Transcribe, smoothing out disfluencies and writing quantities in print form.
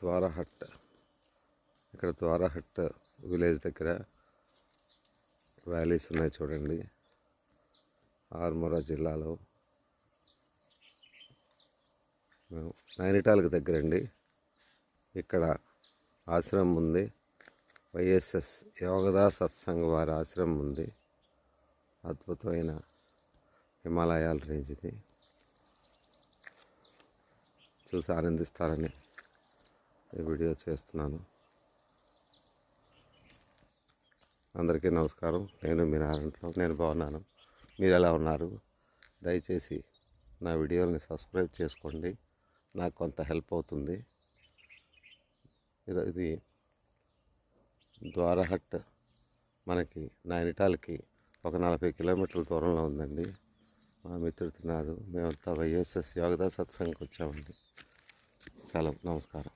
ద్వారహట్. ఇక్కడ ద్వారహట్ విలేజ్ దగ్గర వ్యాలీస్ ఉన్నాయి చూడండి. ఆర్మూరా జిల్లాలో మేము నైనిటాల్కి దగ్గరండి. ఇక్కడ ఆశ్రమం ఉంది. వైఎస్ఎస్ యోగదా సత్సంగ్ వారి ఆశ్రమం ఉంది. అద్భుతమైన హిమాలయాల రేంజ్ ఇది. చూసి ఆనందిస్తారని ఈ వీడియో చేస్తున్నాను. అందరికీ నమస్కారం. నేను మీ నారాయణరావు. నేను బాగున్నాను. మీరు ఎలా ఉన్నారు? దయచేసి నా వీడియోని సబ్స్క్రైబ్ చేసుకోండి. నాకు కొంత హెల్ప్ అవుతుంది. ఇది ద్వారహట్ మనకి నైనిటాల్కి ఒక 40 కిలోమీటర్ల దూరంలో ఉందండి. మా మిత్రుడు తిన్నారు. మేమంతా వైఎస్ఎస్ యోగదా సత్సంగ్కి వచ్చామండి. సెలవు. నమస్కారం.